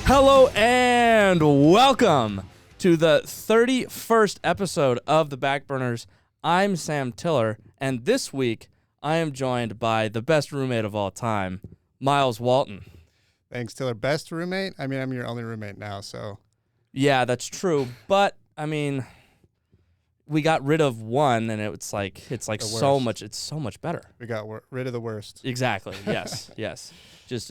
Hello and welcome to the 31st episode of the Backburners. I'm Sam Tiller, and this week I am joined by the best roommate of all time, Miles Walton. Thanks, Tiller. Best roommate? I mean, I'm your only roommate now, so. Yeah, that's true, but I mean, we got rid of one, and it's like so much better. We got rid of the worst. Exactly. Yes. Yes. Just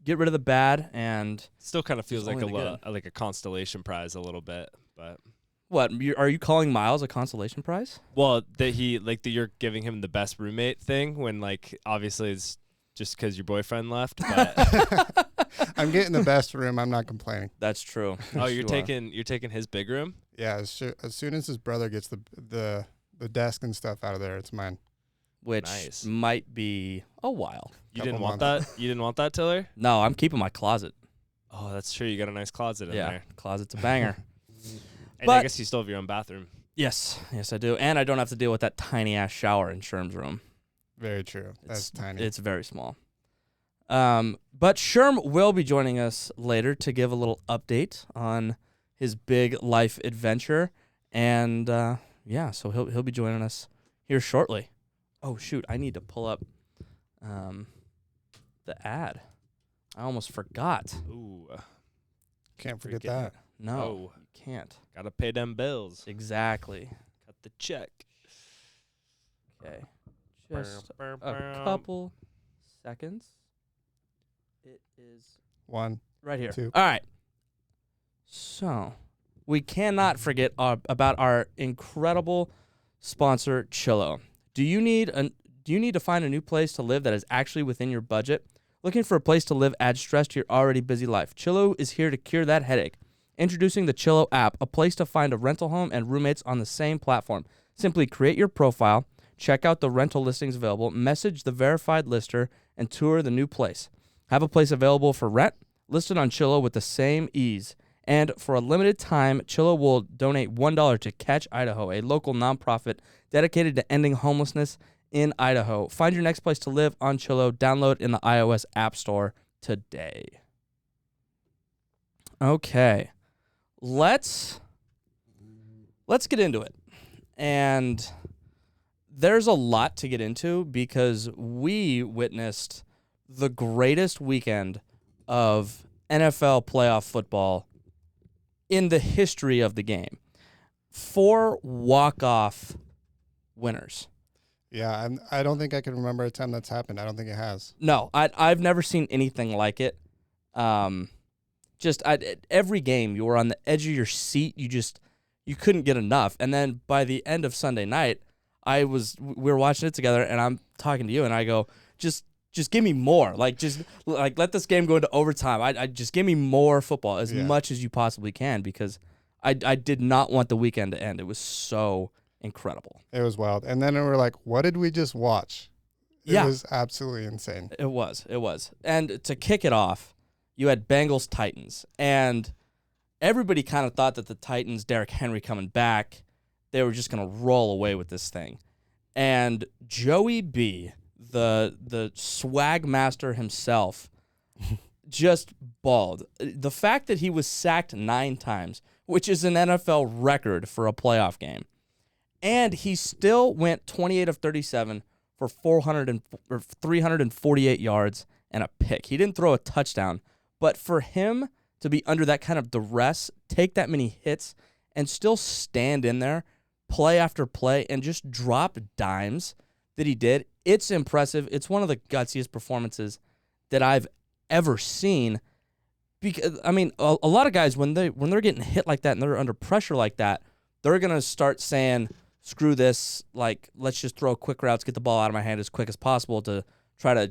get rid of the bad, and still kind of feels like a constellation prize a little bit, but what are you calling Miles a consolation prize? Well, that you're giving him the best roommate thing when obviously it's just because your boyfriend left. But I'm getting the best room. I'm not complaining. That's true. Oh, you're taking his big room? Yeah. As soon as his brother gets the desk and stuff out of there, it's mine. Which might be a while. You didn't want that? You didn't want that, Tiller? No, I'm keeping my closet. Oh, that's true. You got a nice closet in there. Yeah, closet's a banger. And I guess you still have your own bathroom. Yes, I do. And I don't have to deal with that tiny-ass shower in Sherm's room. Very true. That's tiny. It's very small. But Sherm will be joining us later to give a little update on his big life adventure. And, so he'll be joining us here shortly. Oh, shoot, I need to pull up the ad. I almost forgot. Ooh. Can't forget that. No, you can't. Gotta pay them bills. Exactly. Cut the check. Okay. Just a couple seconds. It is 1, right here. 2. All right. So, we cannot forget about our incredible sponsor, Chillo. Do you need to find a new place to live that is actually within your budget? Looking for a place to live adds stress to your already busy life. Chillo is here to cure that headache. Introducing the Chillo app, a place to find a rental home and roommates on the same platform. Simply create your profile, check out the rental listings available, message the verified lister, and tour the new place. Have a place available for rent? Listed on Chillo with the same ease. And for a limited time, Chillo will donate $1 to Catch Idaho, a local nonprofit dedicated to ending homelessness in Idaho. Find your next place to live on Chillo. Download in the iOS App Store today. Okay. Let's get into it. And there's a lot to get into because we witnessed the greatest weekend of NFL playoff football in the history of the game. 4 walk-off winners. Yeah, and I don't think I can remember a time that's happened. I don't think it has. No, I've never seen anything like it. Every game, you were on the edge of your seat. You couldn't get enough. And then by the end of Sunday night, we were watching it together, and I'm talking to you, and I go, just give me more. Let this game go into overtime. I just give me more football as much as you possibly can because I did not want the weekend to end. It was so incredible. It was wild. And then we were like, what did we just watch? It was absolutely insane. It was. And to kick it off, you had Bengals-Titans. And everybody kind of thought that the Titans, Derrick Henry coming back, they were just going to roll away with this thing. And Joey B., the swag master himself, just balled. The fact that he was sacked 9 times, which is an NFL record for a playoff game, and he still went 28 of 37 for 348 yards and a pick. He didn't throw a touchdown, but for him to be under that kind of duress, take that many hits, and still stand in there, play after play, and just drop dimes that he did, it's impressive. It's one of the gutsiest performances that I've ever seen. Because I mean, a lot of guys when they're getting hit like that and they're under pressure like that, they're gonna start saying, "Screw this! Let's just throw quick routes, get the ball out of my hand as quick as possible to try to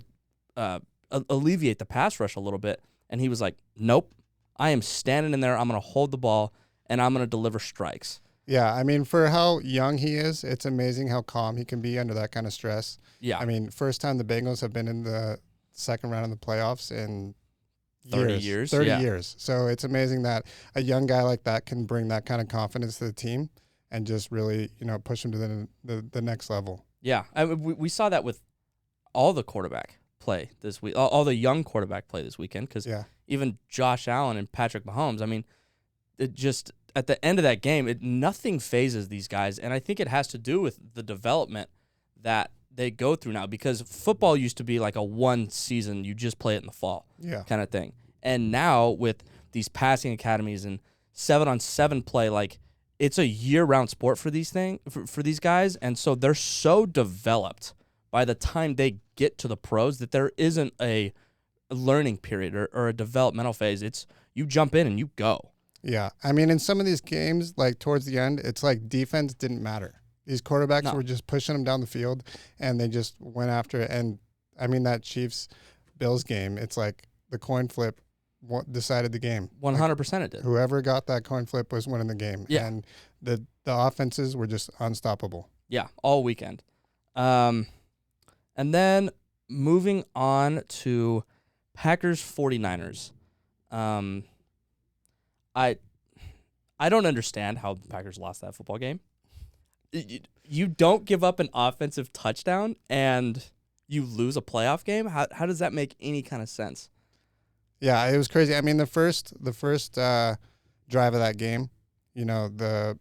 alleviate the pass rush a little bit." And he was like, "Nope, I am standing in there. I'm gonna hold the ball and I'm gonna deliver strikes." Yeah, I mean, for how young he is, it's amazing how calm he can be under that kind of stress. Yeah. I mean, first time the Bengals have been in the second round of the playoffs in 30 years. 30 years. So it's amazing that a young guy like that can bring that kind of confidence to the team and just really, push them to the next level. Yeah. I mean, we saw that with all the quarterback play this week, all the young quarterback play this weekend, because Yeah. even Josh Allen and Patrick Mahomes, I mean, it just at the end of that game, nothing phases these guys, and I think it has to do with the development that they go through now, because football used to be like a one season, you just play it in the fall kind of thing. And now with these passing academies and 7-on-7 play, like it's a year-round sport for these guys, and so they're so developed by the time they get to the pros that there isn't a learning period or a developmental phase. It's you jump in and you go. Yeah. I mean, in some of these games, like towards the end, it's like defense didn't matter. These quarterbacks were just pushing them down the field, and they just went after it. And, I mean, that Chiefs-Bills game, it's like the coin flip decided the game. 100% it did. Whoever got that coin flip was winning the game. Yeah. And the offenses were just unstoppable. Yeah, all weekend. And then moving on to Packers 49ers. I don't understand how the Packers lost that football game. You don't give up an offensive touchdown and you lose a playoff game? How does that make any kind of sense? Yeah, it was crazy. I mean, the first drive of that game, the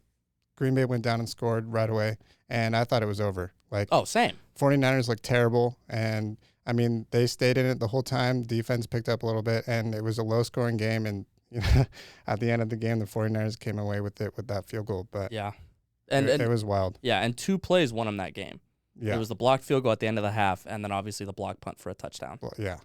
Green Bay went down and scored right away, and I thought it was over. Like, Same. 49ers looked terrible, and I mean, they stayed in it the whole time. Defense picked up a little bit, and it was a low-scoring game, and at the end of the game, the 49ers came away with it with that field goal. But yeah, and it was wild. Yeah, and 2 plays won them that game. Yeah. It was the blocked field goal at the end of the half, and then obviously the blocked punt for a touchdown. Well, yeah.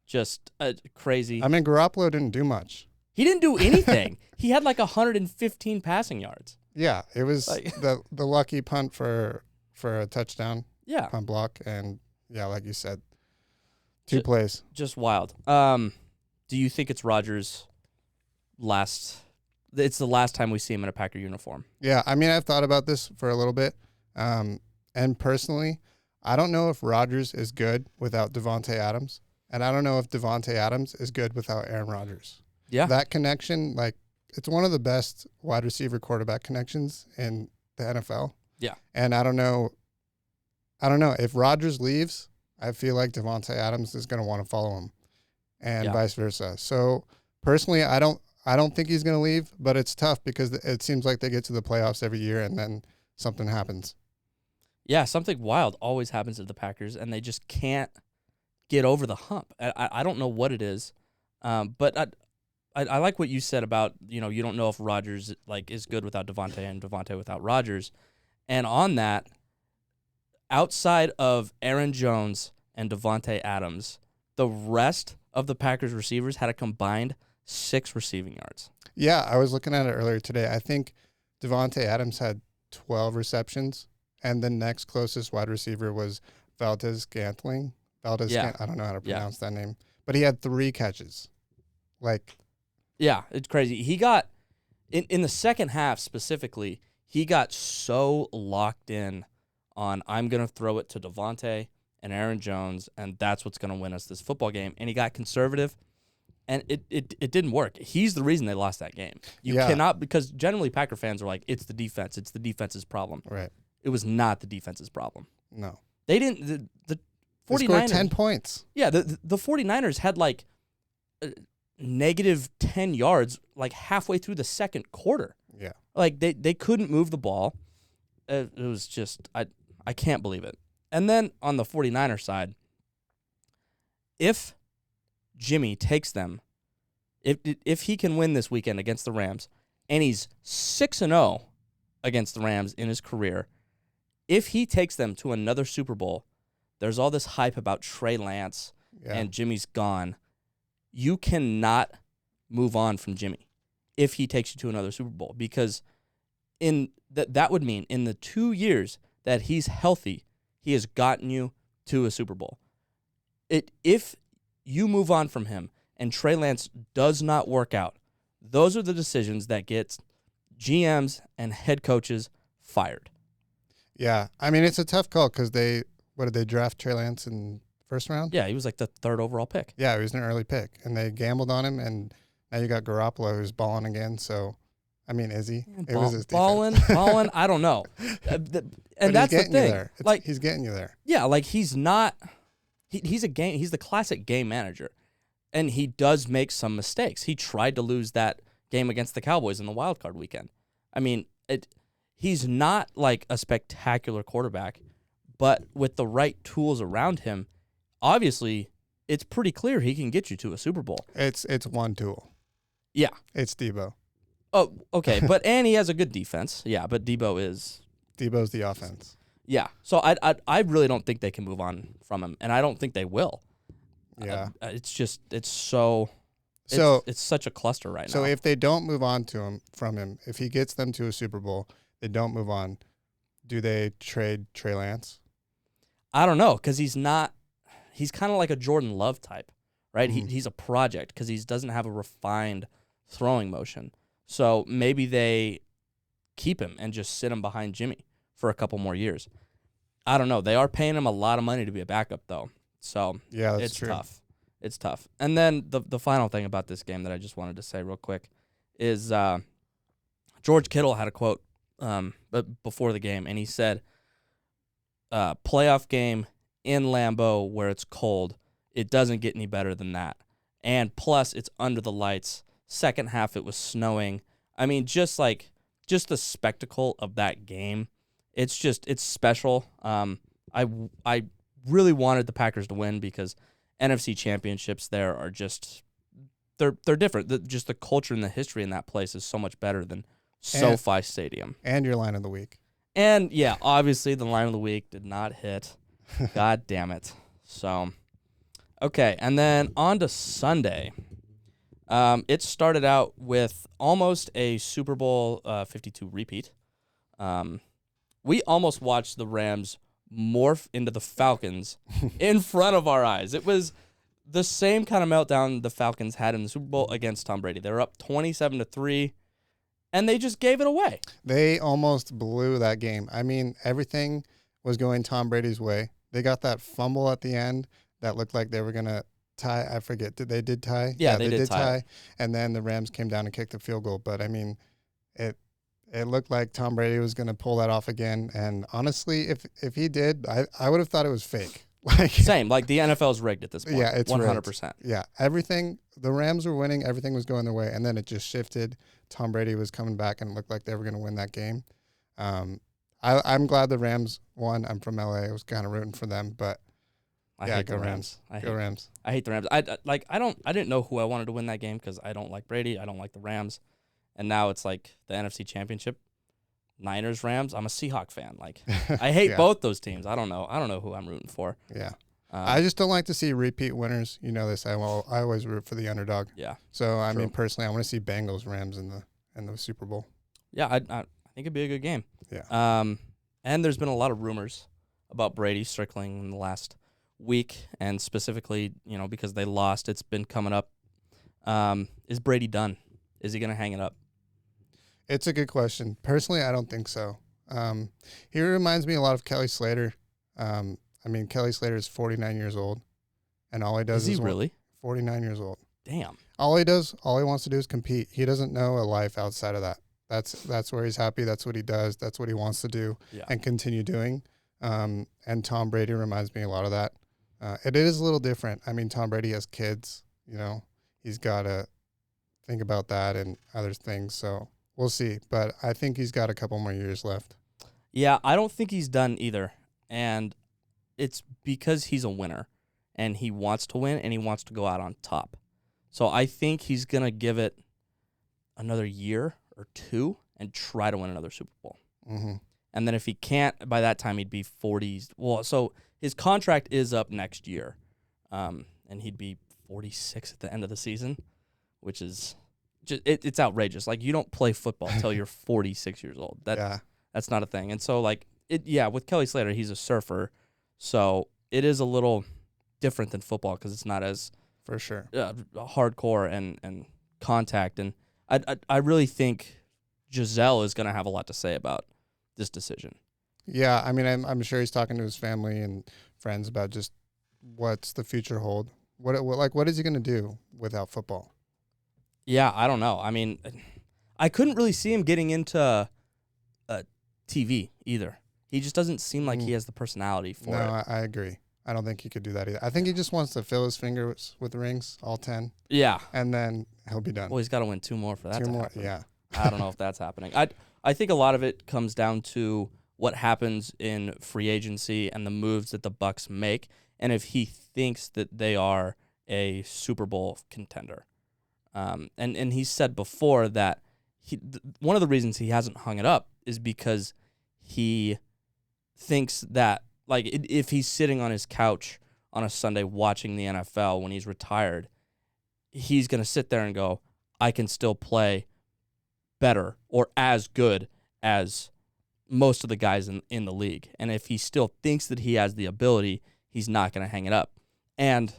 Just crazy. I mean, Garoppolo didn't do much. He didn't do anything. He had like 115 passing yards. Yeah, it was like, the lucky punt for a touchdown. Yeah. Punt block, and yeah, like you said, 2 plays. Just wild. Do you think it's Rodgers' it's the last time we see him in a Packer uniform? Yeah, I mean, I've thought about this for a little bit, and personally, I don't know if Rodgers is good without Devontae Adams, and I don't know if Devontae Adams is good without Aaron Rodgers. Yeah. That connection, like, it's one of the best wide receiver quarterback connections in the NFL. Yeah. And I don't know if Rodgers leaves, I feel like Devontae Adams is going to want to follow him, and vice versa. So personally, I don't think he's going to leave, but it's tough because it seems like they get to the playoffs every year and then something happens. Yeah, something wild always happens to the Packers, and they just can't get over the hump. I don't know what it is, but I like what you said about, you don't know if Rodgers is good without Devontae and Devontae without Rodgers. And on that, outside of Aaron Jones and Devontae Adams, the rest of the Packers receivers had a combined 6 receiving yards. Yeah, I was looking at it earlier today. I think Devontae Adams had 12 receptions, and the next closest wide receiver was Valdez-Scantling. I don't know how to pronounce that name, but he had 3 catches. Yeah, it's crazy. He got, in the second half specifically, he got so locked in on, I'm going to throw it to Devontae and Aaron Jones, and that's what's going to win us this football game. And he got conservative, and it didn't work. He's the reason they lost that game. You cannot, because generally Packer fans are like, it's the defense. It's the defense's problem. Right. It was not the defense's problem. No. They didn't, the 49ers. They scored 10 points. Yeah, the 49ers had negative 10 yards halfway through the second quarter. Yeah. They couldn't move the ball. It was just, I can't believe it. And then on the 49er side, if Jimmy takes them, if he can win this weekend against the Rams, and he's 6-0 against the Rams in his career, if he takes them to another Super Bowl, there's all this hype about Trey Lance and Jimmy's gone. You cannot move on from Jimmy if he takes you to another Super Bowl, because that would mean in the 2 years that he's healthy, he has gotten you to a Super Bowl. If you move on from him and Trey Lance does not work out, those are the decisions that get GMs and head coaches fired. Yeah, I mean, it's a tough call because did they draft Trey Lance in first round? Yeah, he was the 3rd overall pick. Yeah, he was an early pick, and they gambled on him, and now you got Garoppolo who's balling again. So, I mean, is he? It was his defense. Balling, I don't know. And that's the thing. He's getting you there. He's getting you there. Yeah, he's the classic game manager, and he does make some mistakes. He tried to lose that game against the Cowboys in the wild card weekend. I mean, he's not like a spectacular quarterback, but with the right tools around him, obviously it's pretty clear he can get you to a Super Bowl. It's one tool. Yeah. It's Debo. Oh, okay. And he has a good defense. Yeah, but Debo's the offense. Yeah. So I really don't think they can move on from him, and I don't think they will. Yeah. It's such a cluster right now. So if they don't move on from him, if he gets them to a Super Bowl, they don't move on, do they trade Trey Lance? I don't know, because he's kind of like a Jordan Love type, right? Mm-hmm. He's a project because he doesn't have a refined throwing motion. So maybe they keep him and just sit him behind Jimmy for a couple more years. I don't know. They are paying him a lot of money to be a backup, though. So yeah, that's it's true. tough. It's tough. And then the final thing about this game that I just wanted to say real quick is George Kittle had a quote before the game, and he said, playoff game in Lambeau where it's cold, it doesn't get any better than that. And plus, it's under the lights. Second half, it was snowing. I mean, just the spectacle of that game, it's special. I really wanted the Packers to win because NFC championships there are they're different. Just the culture and the history in that place is so much better than SoFi Stadium. And your line of the week. And yeah, obviously the line of the week did not hit. God damn it. So, okay, and then on to Sunday. It started out with almost a Super Bowl 52 repeat. We almost watched the Rams morph into the Falcons in front of our eyes. It was the same kind of meltdown the Falcons had in the Super Bowl against Tom Brady. They were up 27-3, and they just gave it away. They almost blew that game. I mean, everything was going Tom Brady's way. They got that fumble at the end that looked like they were going to tie. I forget. They did tie? Yeah, they did tie. And then the Rams came down and kicked the field goal. But, I mean, it looked like Tom Brady was going to pull that off again. And honestly, if he did, I would have thought it was fake. Same. Like the NFL's rigged at this point. Yeah, it's 100%. Rigged. Yeah, everything. The Rams were winning. Everything was going their way. And then it just shifted. Tom Brady was coming back and it looked like they were going to win that game. I'm glad the Rams won. I'm from LA. I was kind of rooting for them, but I hate the Rams. Go Rams. I hate the Rams. I didn't know who I wanted to win that game because I don't like Brady. I don't like the Rams. And now it's like the NFC Championship, Niners, Rams. I'm a Seahawk fan. Like I hate both those teams. I don't know who I'm rooting for. Yeah. I just don't like to see repeat winners. You know this. I always root for the underdog. Yeah. So I mean, personally, I want to see Bengals Rams in the Super Bowl. Yeah, I think it'd be a good game. Yeah. And there's been a lot of rumors about Brady strickling in the last week, and specifically, because they lost, it's been coming up. Is Brady done? Is he gonna hang it up? It's a good question. Personally, I don't think so. He reminds me a lot of Kelly Slater. I mean, Kelly Slater is 49 years old, and all he does is he really 49 years old. Damn. All he wants to do is compete. He doesn't know a life outside of that. That's where he's happy. That's what he does. That's what he wants to do and continue doing. And Tom Brady reminds me a lot of that. It is a little different. I mean, Tom Brady has kids. He's got to think about that and other things. So we'll see. But I think he's got a couple more years left. Yeah, I don't think he's done either. And it's because he's a winner, and he wants to win, and he wants to go out on top. So I think he's going to give it another year or two and try to win another Super Bowl. Mm-hmm. And then if he can't, by that time he'd be 40s. Well, so his contract is up next year, and he'd be 46 at the end of the season, which is just it's outrageous. Like, you don't play football until you're 46 years old. That's not a thing. And so, with Kelly Slater, he's a surfer, so it is a little different than football because it's not as for sure hardcore and contact. And I really think Giselle is going to have a lot to say about this decision. Yeah, I mean, I'm sure he's talking to his family and friends about just what's the future hold. What is he going to do without football? Yeah, I don't know. I mean, I couldn't really see him getting into TV either. He just doesn't seem like he has the personality for it. No, I agree. I don't think he could do that either. I think he just wants to fill his fingers with rings, all 10, Yeah. and then he'll be done. Well, he's got to win 2 more for that 2 to more, happen. yeah. I don't know if that's happening. I think a lot of it comes down to what happens in free agency and the moves that the Bucks make, and if he thinks that they are a Super Bowl contender. And he said before that one of the reasons he hasn't hung it up is because he thinks that, like, if he's sitting on his couch on a Sunday watching the NFL when he's retired, he's going to sit there and go, I can still play better or as good as most of the guys in the league. And if he still thinks that he has the ability, he's not going to hang it up. And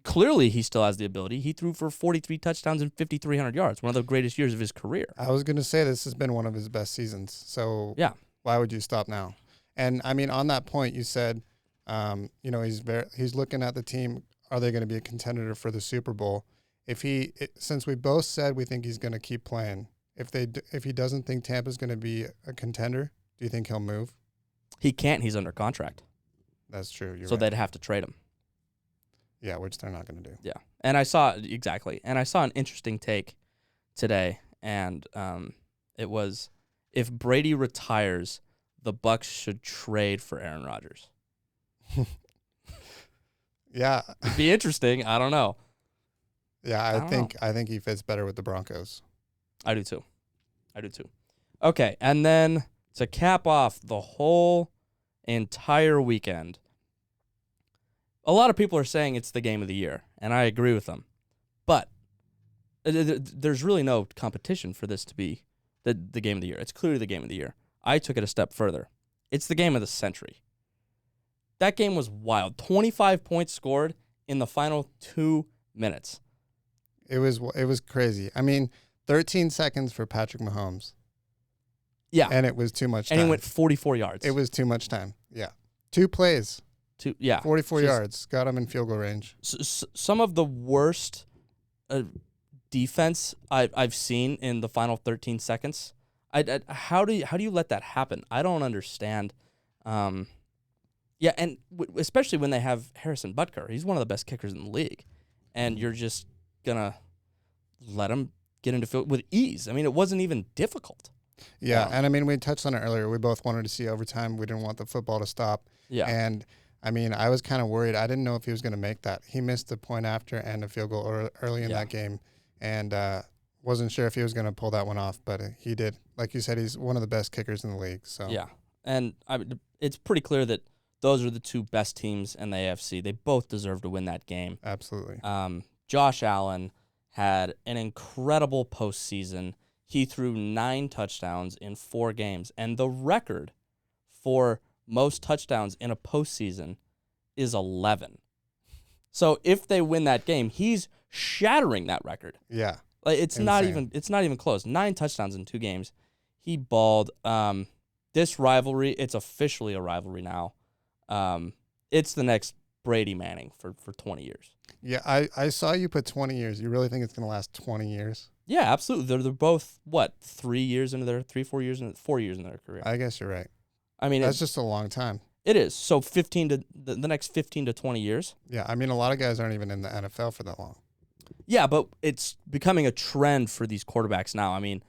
clearly he still has the ability. He threw for 43 touchdowns and 5,300 yards, one of the greatest years of his career. I was going to say this has been one of his best seasons. So yeah, why would you stop now? And I mean, on that point, you said, he's looking at the team. Are they going to be a contender for the Super Bowl? Since we both said we think he's going to keep playing, if he doesn't think Tampa's going to be a contender, do you think he'll move? He can't. He's under contract. That's true. So they'd have to trade him. Yeah, which they're not going to do. Yeah, and I saw an interesting take today, and it was, if Brady retires, the Bucks should trade for Aaron Rodgers. Yeah, it'd be interesting. I don't know. Yeah, I think he fits better with the Broncos. I do too. Okay, and then to cap off the whole entire weekend, a lot of people are saying it's the game of the year, and I agree with them. But there's really no competition for this to be the game of the year. It's clearly the game of the year. I took it a step further. It's the game of the century. That game was wild. 25 points scored in the final 2 minutes. It was crazy. I mean, 13 seconds for Patrick Mahomes. Yeah. And it was too much time. And he went 44 yards. It was too much time. Yeah. 2 plays. 44 yards. Got him in field goal range. Some of the worst defense I've seen in the final 13 seconds. How do you let that happen? I don't understand. Yeah, and especially when they have Harrison Butker. He's one of the best kickers in the league. And you're just going to let him get into field with ease. I mean, it wasn't even difficult. Yeah, and I mean, we touched on it earlier. We both wanted to see overtime. We didn't want the football to stop. Yeah. And, I mean, I was kind of worried. I didn't know if he was going to make that. He missed the point after and a field goal early in that game. And wasn't sure if he was going to pull that one off, but he did. Like you said, he's one of the best kickers in the league. So yeah, and it's pretty clear that those are the two best teams in the AFC. They both deserve to win that game. Absolutely. Josh Allen had an incredible postseason. He threw 9 touchdowns in 4 games, and the record for most touchdowns in a postseason is 11. So if they win that game, he's shattering that record. Yeah. Like it's not even close. 9 touchdowns in 2 games. He balled. This rivalry, it's officially a rivalry now. It's the next Brady Manning for 20 years. Yeah, I saw you put 20 years. You really think it's going to last 20 years? Yeah, absolutely. They're both, 4 years into their career. I guess you're right. I mean, that's just a long time. It is. So the next 15 to 20 years. Yeah, I mean, a lot of guys aren't even in the NFL for that long. Yeah, but it's becoming a trend for these quarterbacks now. I mean,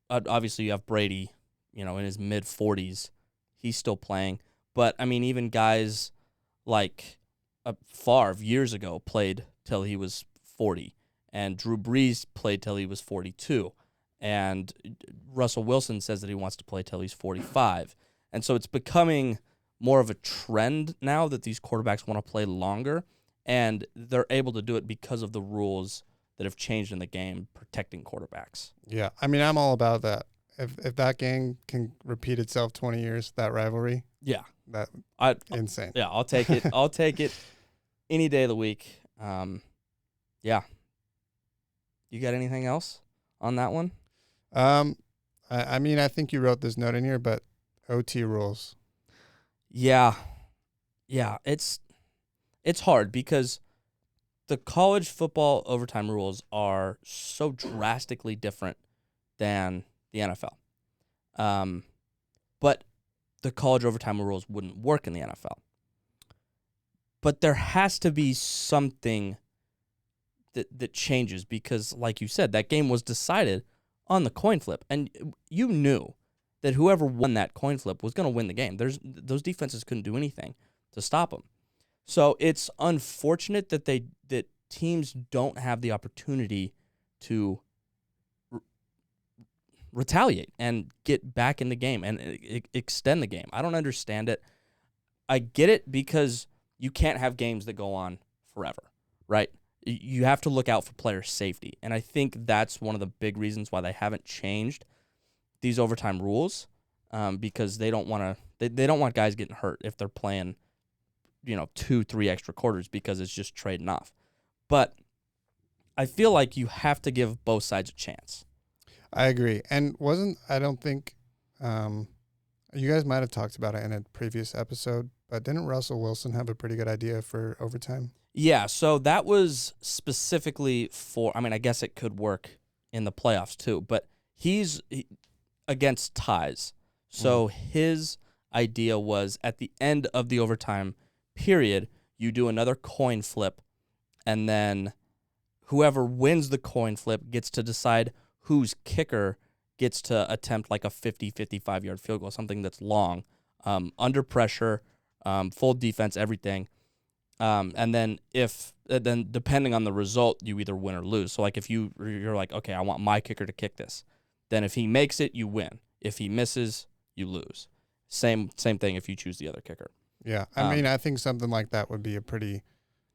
obviously you have Brady, in his mid-40s. He's still playing. But, I mean, even guys like Favre years ago played till he was 40. And Drew Brees played till he was 42. And Russell Wilson says that he wants to play till he's 45. And so it's becoming more of a trend now that these quarterbacks want to play longer. And they're able to do it because of the rules that have changed in the game protecting quarterbacks. Yeah, I mean, I'm all about that. If that game can repeat itself 20 years, that rivalry. Yeah. Insane. Yeah, I'll take it. I'll take it any day of the week. Yeah. You got anything else on that one? I mean, I think you wrote this note in here, but OT rules. Yeah. It's hard because the college football overtime rules are so drastically different than the NFL. But the college overtime rules wouldn't work in the NFL. But there has to be something that changes because, like you said, that game was decided on the coin flip. And you knew that whoever won that coin flip was going to win the game. Those defenses couldn't do anything to stop them. So it's unfortunate that teams don't have the opportunity to retaliate and get back in the game and extend the game. I don't understand it. I get it because you can't have games that go on forever, right? You have to look out for player safety. And I think that's one of the big reasons why they haven't changed these overtime rules, because they don't want guys getting hurt if they're playing, 2-3 extra quarters because it's just trading off. But I feel like you have to give both sides a chance. I agree. And I don't think, you guys might have talked about it in a previous episode, but didn't Russell Wilson have a pretty good idea for overtime? Yeah, so that was specifically I guess it could work in the playoffs too, but he's against ties. So his idea was at the end of the overtime period, you do another coin flip, and then whoever wins the coin flip gets to decide whose kicker gets to attempt like a 50, 55-yard field goal, something that's long, under pressure, full defense, everything. And then then depending on the result, you either win or lose. So like if you're like, okay, I want my kicker to kick this, then if he makes it, you win. If he misses, you lose. Same thing if you choose the other kicker. Yeah, I think something like that would be a pretty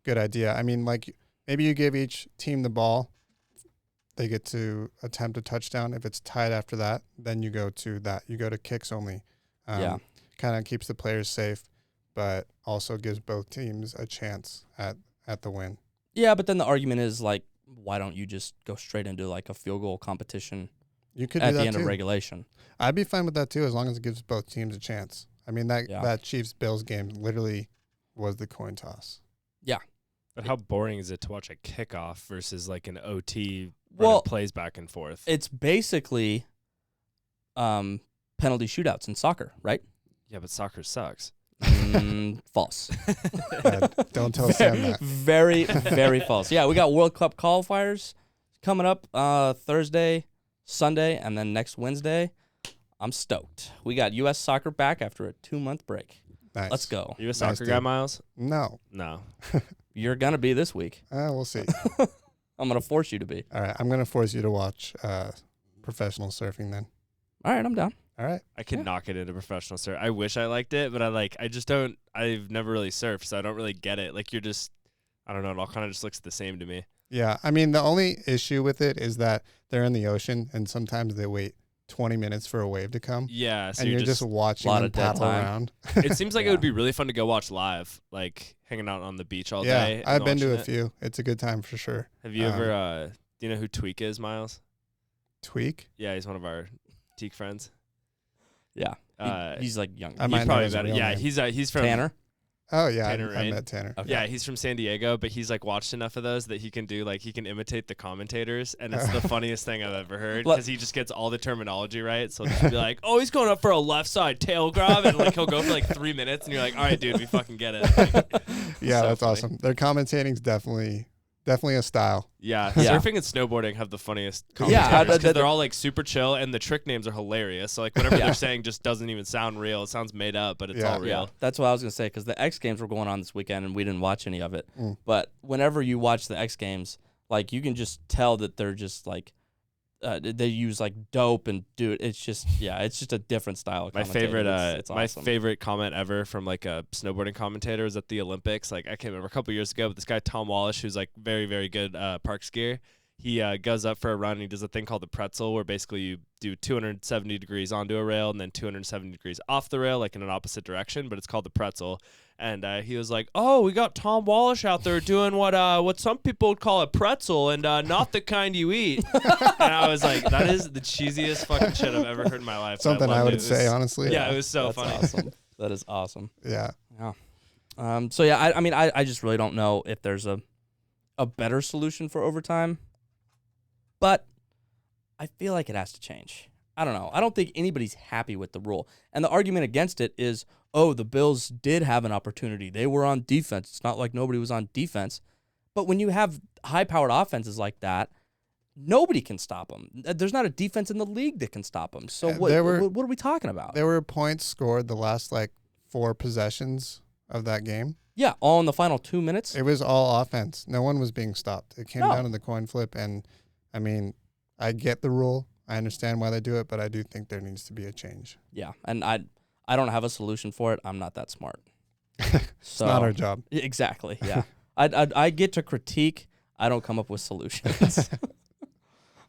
good idea. I mean, like maybe you give each team the ball, they get to attempt a touchdown. If it's tied after that, then you go to that. You go to kicks only. Kind of keeps the players safe, but also gives both teams a chance at the win. Yeah, but then the argument is like, why don't you just go straight into like a field goal competition? You could at do the that end too. of regulation. I'd be fine with that too, as long as it gives both teams a chance. I mean, that Chiefs-Bills game literally was the coin toss. Yeah. But how boring is it to watch a kickoff versus like an OT Well, plays back and forth? It's basically penalty shootouts in soccer, right? Yeah, but soccer sucks. False. Don't tell Sam that. Very, very false. Yeah, we got World Cup qualifiers coming up Thursday, Sunday, and then next Wednesday. I'm stoked. We got U.S. soccer back after a 2-month break. Nice. Let's go. You a soccer guy, Miles? No. You're going to be this week. We'll see. I'm going to force you to be. All right, I'm going to force you to watch professional surfing then. All right, I'm down. All right. I could not get into professional surf. I wish I liked it, but I just don't. I've never really surfed, so I don't really get it. Like I don't know. It all kind of just looks the same to me. Yeah, I mean, the only issue with it is that they're in the ocean, and sometimes they wait 20 minutes for a wave to come. Yeah, so and you're just watching them paddle around. It seems like it would be really fun to go watch live, like hanging out on the beach all day. Yeah, I've been to a few. It's a good time for sure. Have you ever, do you know who Tweak is, Miles? Tweak? Yeah, he's one of our Teak friends. Yeah. He's like young. I might He's know probably his better. real Yeah, name. he's from Tanner? Oh, yeah, Tanner I Rain. met Tanner. Okay. Yeah, he's from San Diego, but he's like watched enough of those that he can imitate the commentators, and it's the funniest thing I've ever heard because he just gets all the terminology right. So he'll just be like, "Oh, he's going up for a left side tail grab," and like he'll go for like 3 minutes, and you're like, "All right, dude, we fucking get it." Like, Yeah, so that's funny. awesome. Their commentating's definitely a style. Yeah, Yeah. surfing and snowboarding have the funniest Yeah, commentators because they're all like super chill, and the trick names are hilarious. So like whatever Yeah. they're saying just doesn't even sound real. It sounds made up, but it's all Yeah, real. that's what I was going to say because the X Games were going on this weekend and we didn't watch any of it. Mm. But whenever you watch the X Games, like you can just tell that they're just like, they use like dope and dude, it's just a different style of My commentating. favorite, It's my awesome. favorite comment ever from like a snowboarding commentator was at the Olympics. Like I can't remember a couple years ago, but this guy Tom Wallish, who's like very very good park skier, he goes up for a run and he does a thing called the pretzel, where basically you do 270 degrees onto a rail and then 270 degrees off the rail, like in an opposite direction. But it's called the pretzel. And he was like, "Oh, we got Tom Wallish out there doing what some people would call a pretzel, and not the kind you eat." And I was like, "That is the cheesiest fucking shit I've ever heard in my life." Something I would say, honestly. Yeah, it was so That's funny. awesome. That is awesome. Yeah. So yeah, I mean, I just really don't know if there's a better solution for overtime, but I feel like it has to change. I don't know. I don't think anybody's happy with the rule. And the argument against it is, oh, the Bills did have an opportunity. They were on defense. It's not like nobody was on defense. But when you have high-powered offenses like that, nobody can stop them. There's not a defense in the league that can stop them. So what are we talking about? There were points scored the last, 4 possessions of that game. Yeah, all in the final 2 minutes. It was all offense. No one was being stopped. It came down to the coin flip. And, I mean, I get the rule. I understand why they do it, but I do think there needs to be a change. Yeah, and I don't have a solution for it. I'm not that smart. It's not our job. Exactly, yeah. I get to critique. I don't come up with solutions.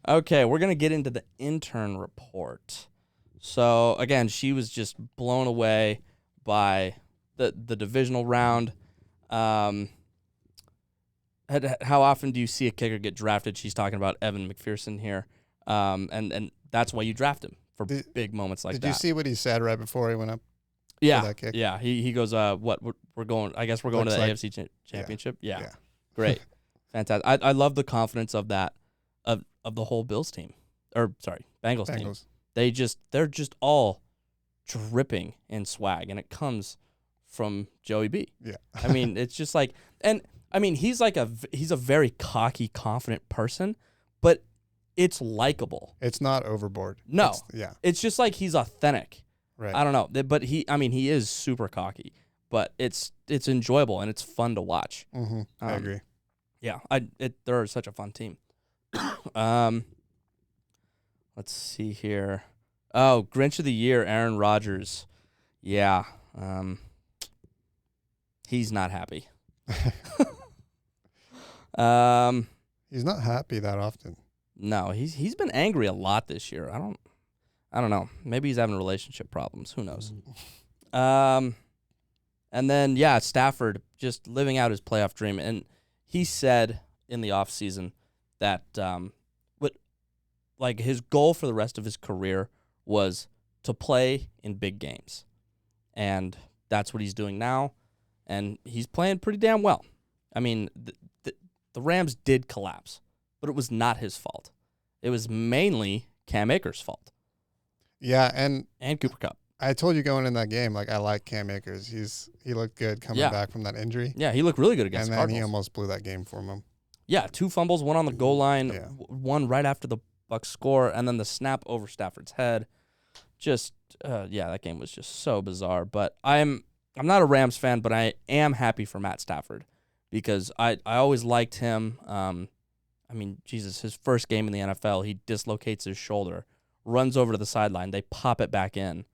Okay, we're going to get into the intern report. So, again, she was just blown away by the divisional round. How often do you see a kicker get drafted? She's talking about Evan McPherson here. And that's why you draft him for big moments like that. Did you see what he said right before he went up? Yeah, for that kick? yeah. He goes, we're going. I guess we're going to the AFC Championship. Yeah. Great, fantastic. I love the confidence of that of the whole Bills team, or sorry, Bengals team. They're just all dripping in swag, and it comes from Joey B. Yeah, I mean, it's just like, and I mean, he's a very cocky, confident person, but it's likable. It's not overboard. No. It's just like he's authentic. Right. I don't know. But he is super cocky, but it's enjoyable and it's fun to watch. Mm-hmm. I agree. Yeah. They're such a fun team. Let's see here. Oh, Grinch of the Year, Aaron Rodgers. Yeah. He's not happy. He's not happy that often. No, he's been angry a lot this year. I don't know. Maybe he's having relationship problems. Who knows? And then Stafford just living out his playoff dream, and he said in the offseason that his goal for the rest of his career was to play in big games, and that's what he's doing now, and he's playing pretty damn well. I mean, the Rams did collapse, but it was not his fault. It was mainly Cam Akers' fault. Yeah, and Cooper Kupp. I told you going in that game, I like Cam Akers. He looked good coming back from that injury. Yeah, he looked really good against Cardinals. And then he almost blew that game for him. Yeah, 2 fumbles, one on the goal line, one right after the Bucs score, and then the snap over Stafford's head. Just, that game was just so bizarre. But I'm not a Rams fan, but I am happy for Matt Stafford because I always liked him. I mean, Jesus, his first game in the NFL, he dislocates his shoulder, runs over to the sideline, they pop it back in,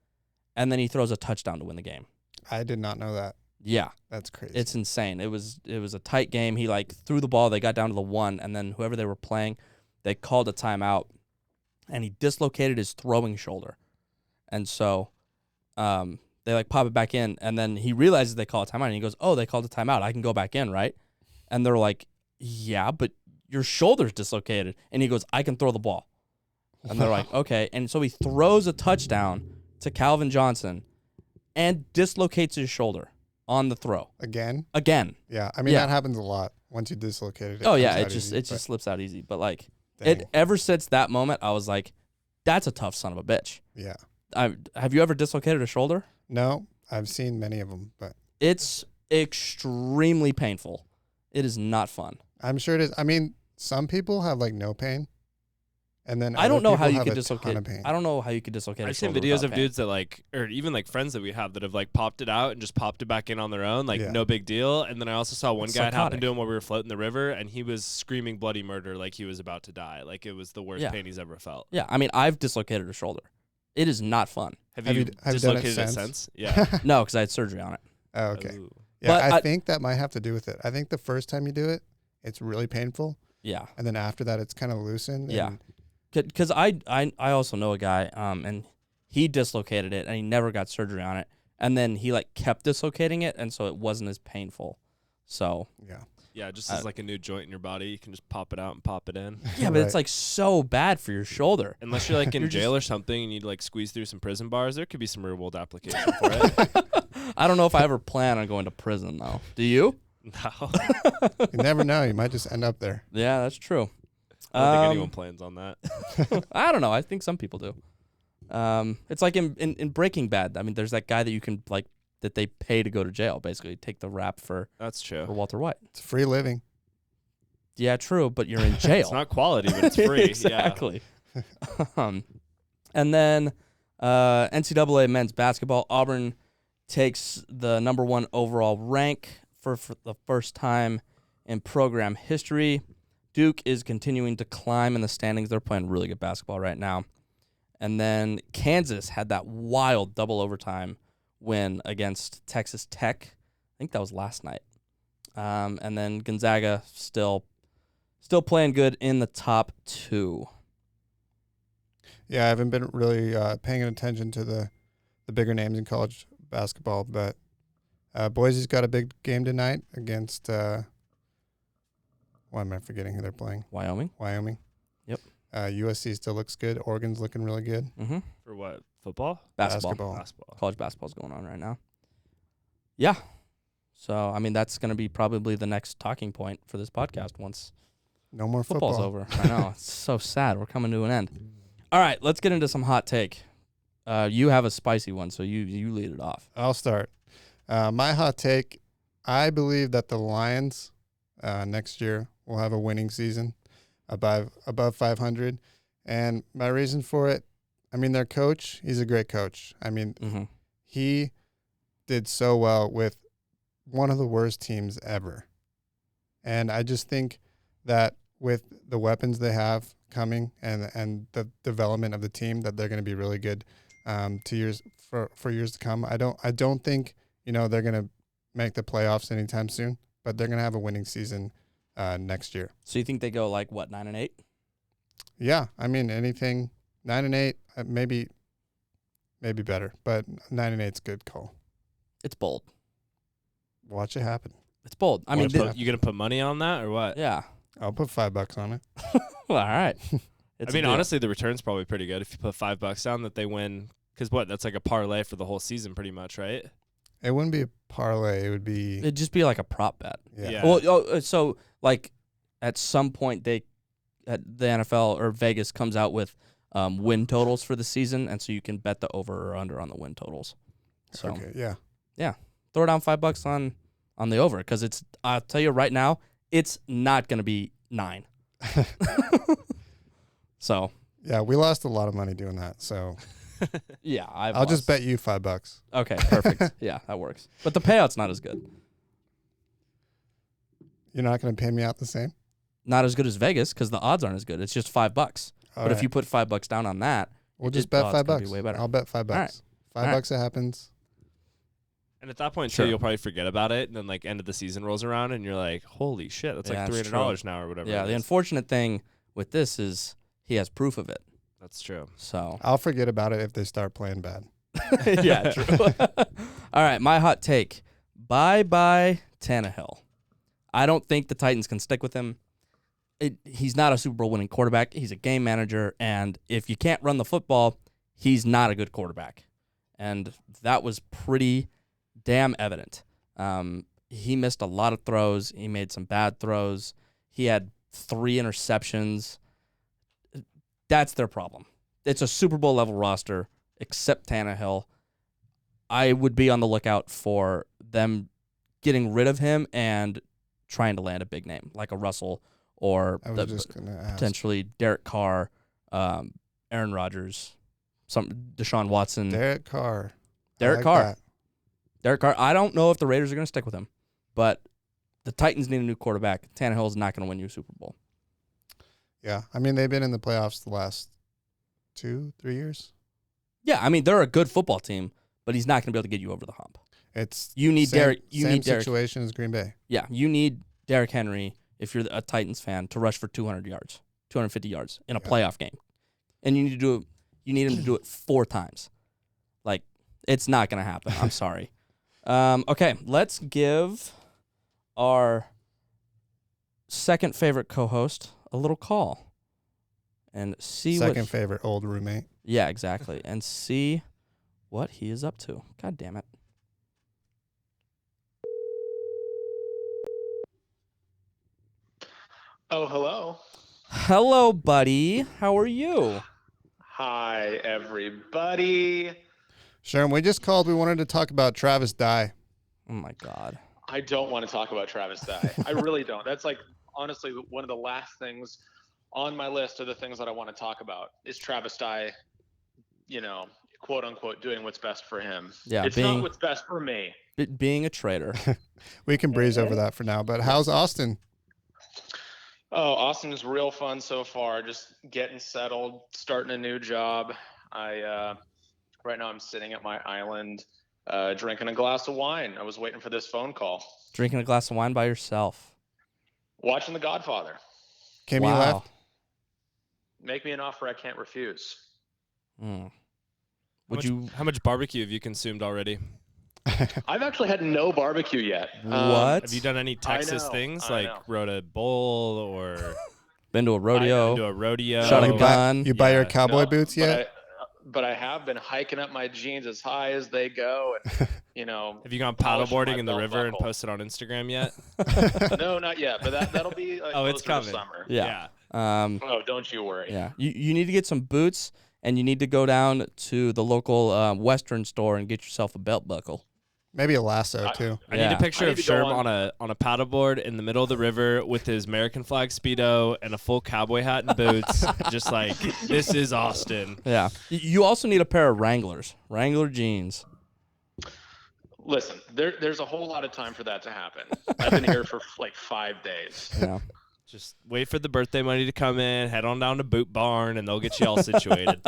and then he throws a touchdown to win the game. I did not know that. Yeah. That's crazy. It's insane. It was a tight game. He threw the ball, they got down to the 1, and then whoever they were playing, they called a timeout, and he dislocated his throwing shoulder. And so they pop it back in, and then he realizes they call a timeout, and he goes, oh, they called a timeout. I can go back in, right? And they're like, yeah, but your shoulder's dislocated. And he goes, I can throw the ball. And they're like, okay. And so he throws a touchdown to Calvin Johnson and dislocates his shoulder on the throw. Again? Yeah. I mean, that happens a lot once you dislocate it. It just slips out easy. But ever since that moment, I was like, that's a tough son of a bitch. Yeah. Have you ever dislocated a shoulder? No, I've seen many of them, but it's extremely painful. It is not fun. I'm sure it is. I mean, some people have no pain, and then I don't know how you could dislocate. I don't know how you could dislocate. I've seen videos of dudes that or even friends that we have that have popped it out and just popped it back in on their own, no big deal. And then I also saw one guy it happened to him while we were floating the river, and he was screaming bloody murder like he was about to die, like it was the worst pain he's ever felt. Yeah, I mean, I've dislocated a shoulder. It is not fun. Have you dislocated it since? Yeah. No, because I had surgery on it. Oh, okay. Ooh. Yeah, but I think that might have to do with it. I think the first time you do it, it's really painful. Yeah. And then after that, it's kind of loosened. Yeah. Because I also know a guy, and he dislocated it, and he never got surgery on it. And then he kept dislocating it, and so it wasn't as painful. So. Yeah. Yeah, just as a new joint in your body, you can just pop it out and pop it in. Yeah, but it's so bad for your shoulder. Unless you're in jail or something and you'd squeeze through some prison bars, there could be some real world application for it. I don't know if I ever plan on going to prison though. Do you? No. You never know. You might just end up there. Yeah, that's true. I don't think anyone plans on that. I don't know. I think some people do. It's like in Breaking Bad. I mean, there's that guy that you can that they pay to go to jail, basically take the rap for That's true. Walter White. It's free living. Yeah, true, but you're in jail. It's not quality, but it's free. Exactly. And then NCAA men's basketball. Auburn takes the #1 overall rank for the first time in program history. Duke is continuing to climb in the standings. They're playing really good basketball right now. And then Kansas had that wild double overtime win against Texas Tech. I think that was last night. And then Gonzaga still playing good in the top 2. Yeah, I haven't been really paying attention to the bigger names in college basketball, but Boise's got a big game tonight against why am I forgetting who they're playing? Wyoming. Yep. USC still looks good. Oregon's looking really good. Mm-hmm. For what? Football? Basketball. College basketball's going on right now. Yeah. So, I mean, that's going to be probably the next talking point for this podcast once no more football's football. over. I know. It's so sad. We're coming to an end. All right, let's get into some hot take. You have a spicy one, so you lead it off. I'll start. My hot take, I believe that the Lions next year will have a winning season above 500. And my reason for it, I mean, their coach, he's a great coach. I mean, he did so well with one of the worst teams ever. And I just think that with the weapons they have coming and the development of the team, that they're going to be really good for years to come. I don't think they're going to make the playoffs anytime soon, but they're going to have a winning season next year. So you think they go 9-8? Yeah, I mean anything 9-8, maybe better, but 9-8's a good call. It's bold. Watch it happen. It's bold. I mean, you gonna put money on that or what? Yeah. I'll put $5 on it. Well, all right. I mean, honestly, the return's probably pretty good if you put $5 down that they win. Because that's like a parlay for the whole season, pretty much, right? It wouldn't be a parlay. It would be. It'd just be like a prop bet. Yeah. Well, so at some point the NFL or Vegas comes out with win totals for the season, and so you can bet the over or under on the win totals. So okay. Yeah. Throw down $5 on the over, because I'll tell you right now, it's not going to be 9. So yeah, we lost a lot of money doing that. So yeah, I'll just bet you $5. Okay, perfect. Yeah, that works. But the payout's not as good. You're not going to pay me out the same? Not as good as Vegas, because the odds aren't as good. It's just $5. But if you put $5 down on that, we'll just bet $5. Be way better. I'll bet $5. Right. $5 it happens. And at that point, Sure. too, you'll probably forget about it. And then, end of the season rolls around, and you're like, holy shit, that's Yeah, like that's $300 now or whatever. Yeah, the unfortunate thing with this is he has proof of it. That's true. So I'll forget about it if they start playing bad. yeah, true. All right, my hot take. Bye Tannehill. I don't think the Titans can stick with him. He's not a Super Bowl winning quarterback. He's a game manager, and if you can't run the football, he's not a good quarterback. And that was pretty damn evident. He missed a lot of throws. He made some bad throws. He had 3 interceptions. That's their problem. It's a Super Bowl level roster, except Tannehill. I would be on the lookout for them getting rid of him and trying to land a big name like a Russell or I was just going to ask. potentially Derek Carr, Aaron Rodgers, Deshaun Watson. Derek Carr. Derek Carr. I don't know if the Raiders are going to stick with him, but the Titans need a new quarterback. Tannehill is not going to win you a Super Bowl. Yeah, I mean, they've been in the playoffs the last 2-3 years. Yeah, I mean, they're a good football team, but he's not going to be able to get you over the hump. You need Derek. Same situation as Green Bay. Yeah, you need Derrick Henry, if you're a Titans fan, to rush for 200 yards, 250 yards in a playoff game. And you need him to do it 4 times. It's not going to happen. I'm sorry. Okay, let's give our second favorite co-host a little call and see Second favorite old roommate. Yeah, exactly. And see what he is up to. God damn it. Oh, hello. Hello, buddy. How are you? Hi, everybody. Sherm, we just called. We wanted to talk about Travis Dye. Oh my God. I don't want to talk about Travis Dye. I really don't. That's like, honestly, one of the last things on my list of the things that I want to talk about is Travis Dye, quote unquote, doing what's best for him. Yeah, it's not what's best for me. Being a traitor. We can breeze over that for now. But how's Austin? Oh, Austin is real fun so far. Just getting settled, starting a new job. Right now I'm sitting at my island, drinking a glass of wine. I was waiting for this phone call. Drinking a glass of wine by yourself. Watching The Godfather. Kimmy Wow. left. Make me an offer I can't refuse. Mm. How much barbecue have you consumed already? I've actually had no barbecue yet. What? Have you done any Texas things like rode a bull or Been to a rodeo? been to a rodeo? Shot a gun? You buy your Yeah. cowboy boots yet? But I have been hiking up my jeans as high as they go, and Have you gone polishing paddleboarding my in the belt river and buckle. posted on Instagram yet? No, not yet. But that'll be like Oh, it's closer to coming. summer. Yeah. Oh, don't you worry. Yeah. You need to get some boots, and you need to go down to the local Western store and get yourself a belt buckle. Maybe a lasso too. I need a picture I of need to go Sherm on a paddleboard in the middle of the river with his American flag Speedo and a full cowboy hat and boots. Just like, this is Austin. Yeah. You also need a pair of Wrangler jeans. Listen, there's a whole lot of time for that to happen. I've been here for like 5 days. Yeah. Just wait for the birthday money to come in, head on down to Boot Barn, and they'll get you all situated.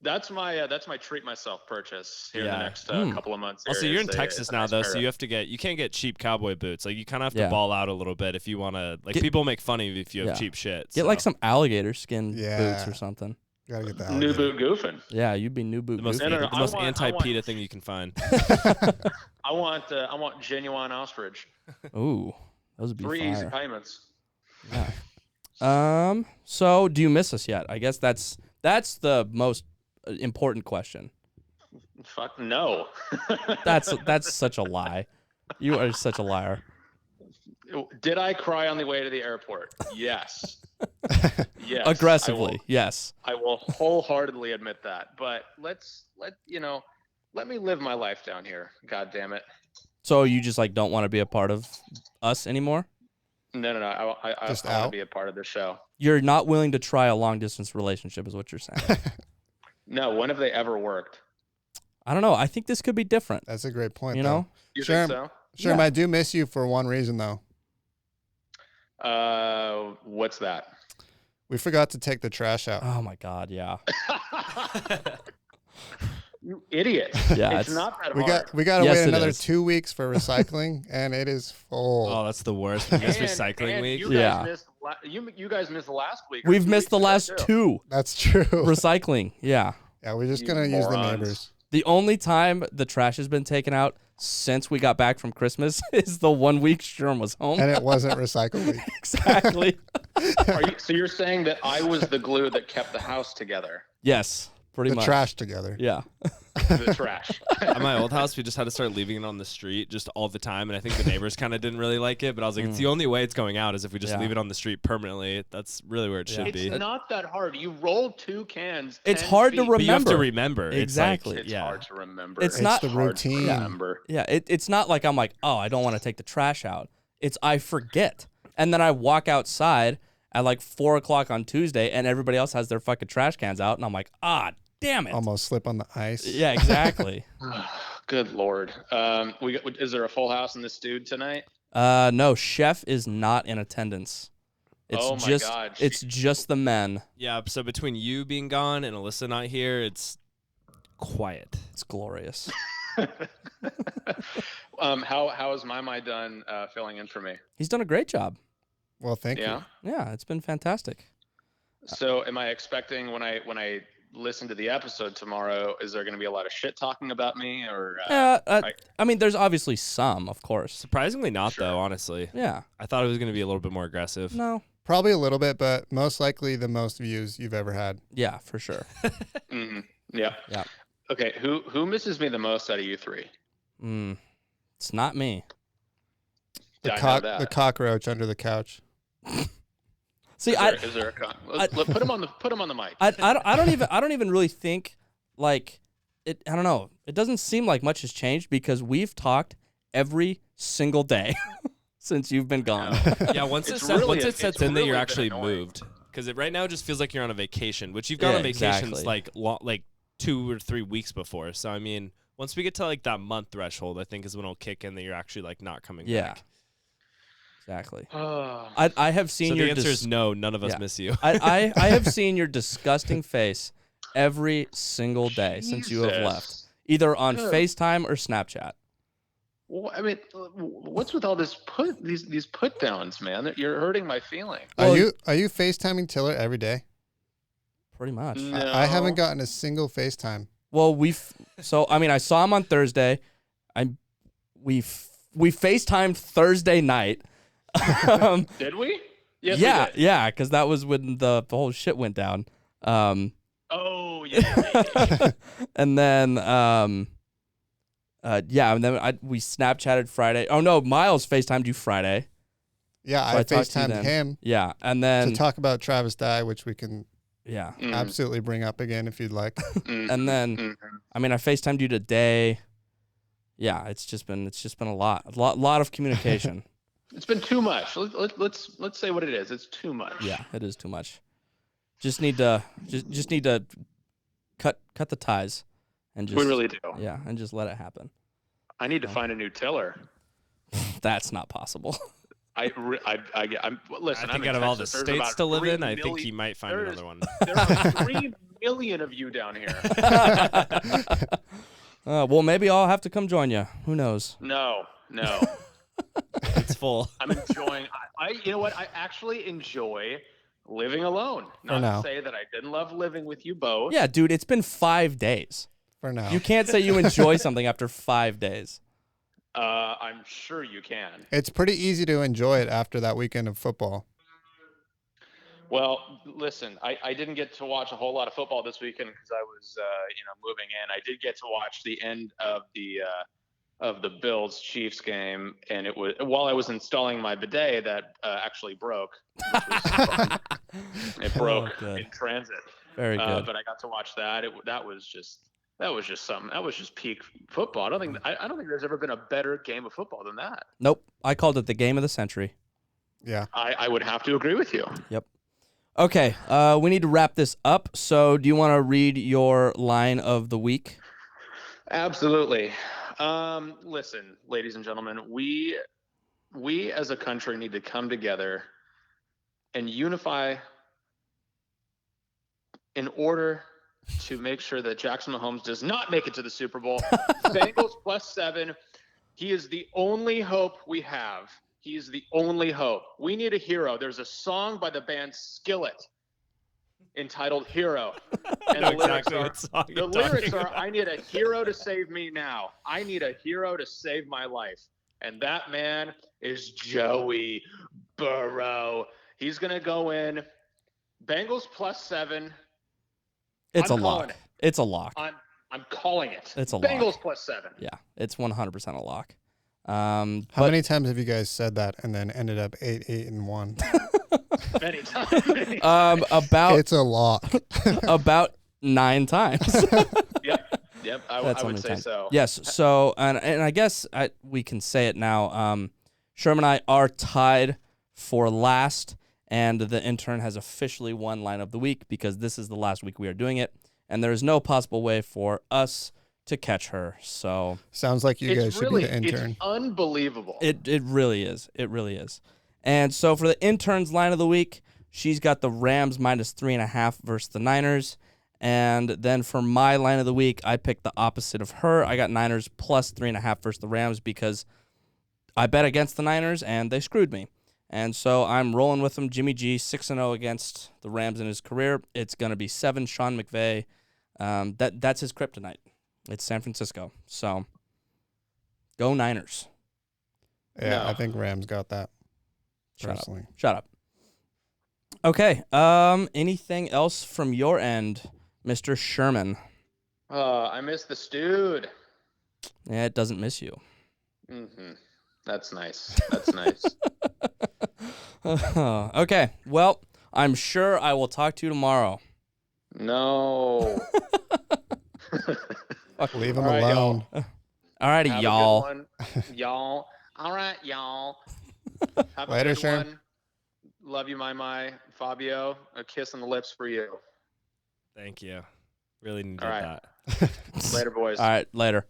That's my treat myself purchase here in the Yeah. next couple of months. Also, Here you're is in Texas a now, nice though, pair so of- you can't get cheap cowboy boots. Like, you kind of have to Yeah. ball out a little bit if you want to. Like, people make fun of you if you have Yeah. cheap shit. Get so. like some alligator skin boots Yeah. or something. Gotta get the new alligator. boot goofing. Yeah, you'd be new boot. the most, No, no, no, the most I want- anti-PETA thing you can find. I want genuine ostrich. Ooh, those would be 3 easy fire. payments. Yeah. So do you miss us yet? I guess that's the most important question. Fuck no. That's such a lie. You are such a liar. Did I cry on the way to the airport? Yes. Yes. Aggressively, yes. I will wholeheartedly admit that. But let me live my life down here. God damn it. So you just like don't want to be a part of us anymore? No. I want to be a part of the show. You're not willing to try a long distance relationship, is what you're saying. No. When have they ever worked? I don't know. I think this could be different. That's a great point. You though. know? You Sherm, think so? Sherm, Yeah. I do miss you for one reason though. What's that? We forgot to take the trash out. Oh my God, yeah. You idiot. Yeah, it's not that We hard. got to Yes, wait it another is. 2 weeks for recycling, and it is full. Oh, that's the worst. We miss recycling and week. You Yeah. guys missed you guys missed the last week. or We've 2 missed the weeks ago, last too. two. That's true. Recycling, yeah. Yeah, we're just You gonna use the morons. neighbors. The only time the trash has been taken out since we got back from Christmas is the 1 week Sherm was home. And it wasn't recycle week. Exactly. So you're saying that I was the glue that kept the house together? Yes, pretty The much. trash together. Yeah. The trash. At my old house, we just had to start leaving it on the street just all the time, and I think the neighbors kind of didn't really like it. But I was like, it's the only way it's going out is if we just Yeah. leave it on the street permanently. That's really where it should It's be. not that hard. You roll 2 cans. It's 10 hard to feet. But you have to remember. remember. Exactly. It's yeah. hard to remember. It's not the hard to routine. remember. Yeah, it's not like I'm like, oh, I don't want to take the trash out. It's I forget. And then I walk outside at like 4 o'clock on Tuesday and everybody else has their fucking trash cans out. And I'm like, damn it. Almost slip on the ice. Yeah, exactly. Good Lord. Is there a full house in this dude tonight? No, Chef is not in attendance. It's Oh my just God. it's just the men. Yeah, so between you being gone and Alyssa not here, it's quiet. It's glorious. How has my done filling in for me? He's done a great job. Well, thank Yeah. Yeah, it's been fantastic. So am I expecting when I listen to the episode tomorrow, is there going to be a lot of shit talking about me or? I mean, there's obviously some, of course. Surprisingly not, Sure. though, honestly. Yeah. I thought it was going to be a little bit more aggressive. No. you. Probably a little bit, but most likely the most views you've ever had. Yeah, for sure. Mhm. Yeah. Yeah. Okay. Who misses me the most out of you three? It's not me. The Yeah, I know that. cockroach under the couch. See, Is there put him on the mic. I don't even really think like it. I don't know. It doesn't seem like much has changed because we've talked every single day since you've been gone. Yeah, once it sets in that you're actually moved, because right now it just feels like you're on a vacation, which you've gone on vacations exactly. like 2 or 3 weeks before. So I mean, once we get to like that month threshold, I think is when it'll kick in that you're actually like not coming back. Exactly. I have seen so your the answer is no. None of us miss you. I have seen your disgusting face every single day since you have left, either on FaceTime or Snapchat. Well, I mean, what's with all these put downs, man? You're hurting my feelings. Are you FaceTiming Tiller every day? Pretty much. No. I haven't gotten a single FaceTime. Well, I saw him on Thursday. We FaceTimed Thursday night. Did we? Yes, yeah, we did. yeah, because that was when the whole shit went down. Oh yeah. And then and then we Snapchatted Friday. Oh no, Miles FaceTimed you Friday. Yeah, So I I talked to you FaceTimed then. him Yeah, and then to talk about Travis Dye, which we can absolutely bring up again if you'd like. and then I FaceTimed you today. Yeah, it's just been a lot of communication. It's been too much. Let's say what it is. It's too much. Yeah, it is too much. Just need to cut the ties, and just we really do. Yeah, and just let it happen. I need to find a new tiller. That's not possible. Listen. I think out of all the states to live in, I think he might find another one. There are 3 million of you down here. Well, maybe I'll have to come join you. Who knows? No. It's full. I'm enjoying. You know what? I actually enjoy living alone. Not to say that I didn't love living with you both. Yeah, dude, it's been 5 days. For now. You can't say you enjoy something after 5 days. I'm sure you can. It's pretty easy to enjoy it after that weekend of football. Well, listen, I didn't get to watch a whole lot of football this weekend because I was, moving in. I did get to watch the end of the Bills-Chiefs game, and it was while I was installing my bidet that actually broke. Which was fun. It broke in transit. Very good. But I got to watch that. That was just something. That was just peak football. I don't think there's ever been a better game of football than that. Nope. I called it the game of the century. Yeah. I would have to agree with you. Yep. Okay. We need to wrap this up. So do you want to read your line of the week? Absolutely. Listen, ladies and gentlemen, we as a country need to come together and unify in order to make sure that Jackson Mahomes does not make it to the Super Bowl. Bengals +7. He is the only hope we have. He is the only hope. We need a hero. There's a song by the band Skillet entitled Hero. And the lyrics are, I need a hero to save me now. I need a hero to save my life. And that man is Joey Burrow. He's going to go in. Bengals +7. It's a lock. It's a lock. I'm calling it. It's a Bengals lock. +7. Yeah, it's 100% a lock. How many times have you guys said that and then ended up 8-1? Many times. It's a lock. About 9 times. Yep. I would say so. Yes. So, and I guess we can say it now. Sherm and I are tied for last, and the intern has officially won line of the week because this is the last week we are doing it, and there is no possible way for us to catch her. So sounds like you guys should be the intern. It's unbelievable. It really is. It really is. And so for the intern's line of the week, she's got the Rams -3.5 versus the Niners. And then for my line of the week, I picked the opposite of her. I got Niners +3.5 versus the Rams because I bet against the Niners and they screwed me. And so I'm rolling with them. Jimmy G, 6-0 against the Rams in his career. It's going to be 7. Sean McVay. That's his kryptonite. It's San Francisco. So go Niners. Yeah, No. I think Rams got that. Shut Personally. up. Shut up. Okay. Anything else from your end, Mr. Sherman? I miss the stewed. Yeah, it doesn't miss you. Mm-hmm. That's nice. That's nice. Okay. Well, I'm sure I will talk to you tomorrow. No. Leave him All right, alone. Alrighty, Have y'all. a good one. Y'all. All right, y'all. Have Later, a good Sherm. one. Love you, my Fabio. A kiss on the lips for you. Thank you. Really needed All right. that. Later, boys. All right, later.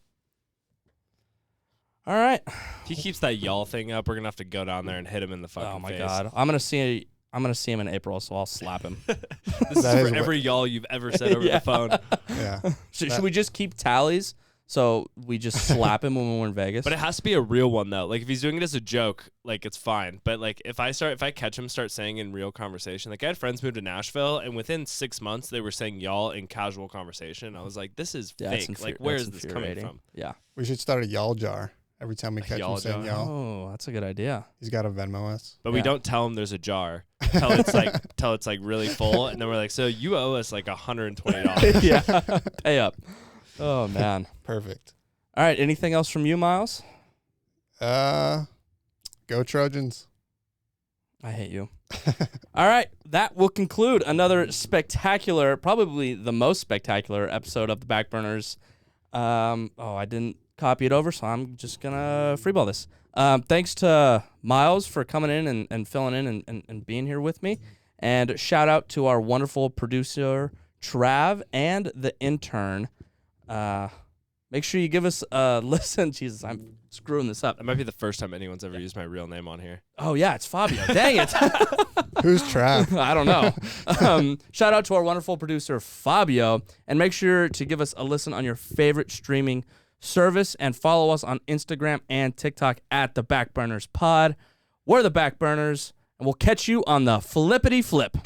All right. If he keeps that y'all thing up, we're gonna have to go down there and hit him in the fucking Oh my face. god. I'm gonna see him in April, so I'll slap him. This is That for is every y'all you've ever said over Yeah. the phone. Yeah. Should we just keep tallies so we just slap him when we're in Vegas? But it has to be a real one though. Like if he's doing it as a joke, like it's fine. But like if I catch him start saying in real conversation, like I had friends move to Nashville and within 6 months they were saying y'all in casual conversation. I was like, this is fake. Like where is this coming from? Yeah. We should start a y'all jar every time we catch him y'all saying jar? y'all. Oh, that's a good idea. He's got to Venmo us. But we Yeah. don't tell him there's a jar. Till it's like really full, and then we're like, so you owe us like $120. Yeah. Pay up. Oh man. Perfect. All right. Anything else from you, Miles? Go Trojans. I hate you. All right. That will conclude another spectacular, probably the most spectacular episode of the Backburners. I didn't copy it over, so I'm just going to freeball this. Thanks to Miles for coming in and filling in and being here with me. And shout out to our wonderful producer, Trav, and the intern. Make sure you give us a listen. Jesus, I'm screwing this up. That might be the first time anyone's ever used my real name on here. Oh, yeah, it's Fabio. Dang it. Who's Trav? I don't know. Shout out to our wonderful producer, Fabio. And make sure to give us a listen on your favorite streaming service and follow us on Instagram and TikTok at the Backburners Pod. We're the Backburners, and we'll catch you on the flippity flip.